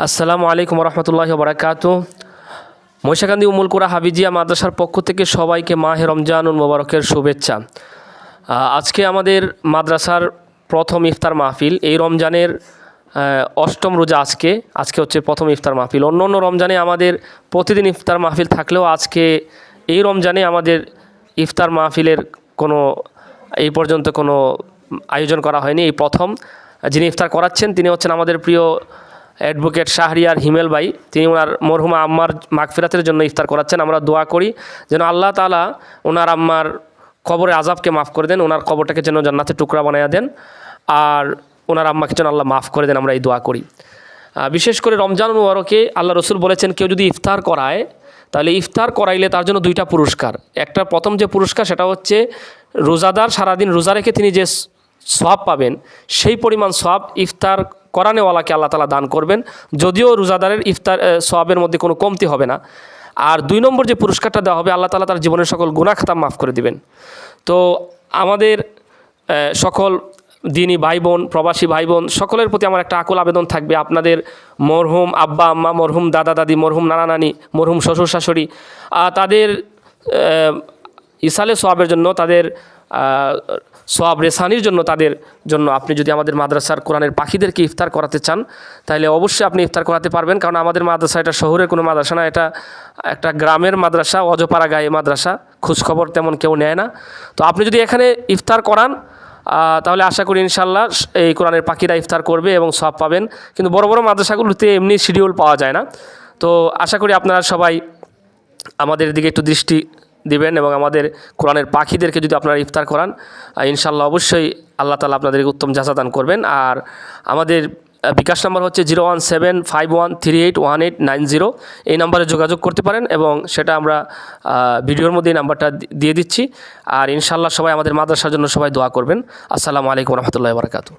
আসসালামু আলাইকুম রহমতুল্লাহি ওয়া বারাকাতুহু। মহিষাকান্দি উম্মুল কুরা হাফিজিয়া মাদ্রাসার পক্ষ থেকে সবাইকে মাহে রমজানুল মোবারকের শুভেচ্ছা। আজকে আমাদের মাদ্রাসার প্রথম ইফতার মাহফিল। এই রমজানের অষ্টম রোজা আজকে হচ্ছে প্রথম ইফতার মাহফিল। অন্য রমজানে আমাদের প্রতিদিন ইফতার মাহফিল থাকলেও আজকে এই রমজানে আমাদের ইফতার মাহফিলের এই পর্যন্ত কোনো আয়োজন করা হয়নি। এই প্রথম যিনি ইফতার করাচ্ছেন তিনি হচ্ছেন আমাদের প্রিয় অ্যাডভোকেট শাহরিয়ার হিমেল ভাই। তিনি ওনার মরহুমা আম্মার মাগফিরাতের জন্য ইফতার করাচ্ছেন। আমরা দোয়া করি যেন আল্লাহ তাআলা ওনার আম্মার কবরের আযাবকে মাফ করে দেন, ওনার কবরটাকে যেন জান্নাতের টুকরা বানায়া দেন, আর ওনার আম্মাকে যেন আল্লাহ মাফ করে দেন, আমরা এই দোয়া করি। বিশেষ করে রমজানুল মুবারকে আল্লাহ রসুল বলেছেন কেউ যদি ইফতার করায় তাহলে ইফতার করাইলে তার জন্য দুইটা পুরস্কার। একটা প্রথম যে পুরস্কার সেটা হচ্ছে রোজাদার সারাদিন রোজা রেখে তিনি যে সওয়াব পাবেন সেই পরিমাণ সওয়াব ইফতার করানেওয়ালাকে আল্লাহ তাআলা দান করবেন, যদিও রোজাদারের ইফতার সওয়াবের মধ্যে কোনো কমতি হবে না। আর দুই নম্বর যে পুরস্কারটা দেওয়া হবে, আল্লাহ তাআলা তার জীবনের সকল গুনাহ খাতা মাফ করে দিবেন। তো আমাদের সকল দিনী ভাই বোন, প্রবাসী ভাই বোন সকলের প্রতি আমার একটা আকুল আবেদন থাকবে, আপনাদের মরহুম আব্বা আম্মা, মরহুম দাদা দাদি, মরহুম নানা নানি, মরহুম শ্বশুর শাশুড়ি, তাদের ইসালে সওয়াবের জন্য, তাদের সওয়াব রেসানির জন্য, তাদের জন্য আপনি যদি আমাদের মাদ্রাসার কোরআনের পাখিদেরকে ইফতার করাতে চান তাহলে অবশ্যই আপনি ইফতার করাতে পারবেন। কারণ আমাদের মাদ্রাসা এটা শহরের কোনো মাদ্রাসা না, এটা একটা গ্রামের মাদ্রাসা, অজপাড়া গায়ে মাদ্রাসা, খোঁজখবর তেমন কেউ নেয় না। তো আপনি যদি এখানে ইফতার করান তাহলে আশা করি ইনশাল্লাহ এই কোরআনের পাখিরা ইফতার করবে এবং সওয়াব পাবেন। কিন্তু বড় বড় মাদ্রাসাগুলোতে এমনি শিডিউল পাওয়া যায় না। তো আশা করি আপনারা সবাই আমাদের দিকে একটু দৃষ্টি দিবেন এবং আমাদের কোরআনের পাখিদেরকে যদি আপনারা ইফতার করান ইনশাল্লাহ অবশ্যই আল্লাহ তাআলা আপনাদেরকে উত্তম জাযা দান করবেন। আর আমাদের বিকাশ নাম্বার হচ্ছে 01751381890। এই নাম্বারে যোগাযোগ করতে পারেন এবং সেটা আমরা ভিডিওর মধ্যে এই নাম্বারটা দিয়ে দিচ্ছি। আর ইনশাল্লাহ সবাই আমাদের মাদ্রাসার জন্য সবাই দোয়া করবেন। আসসালামু আলাইকুম রহমতুল্লাহি ওয়া বারাকাতুহু।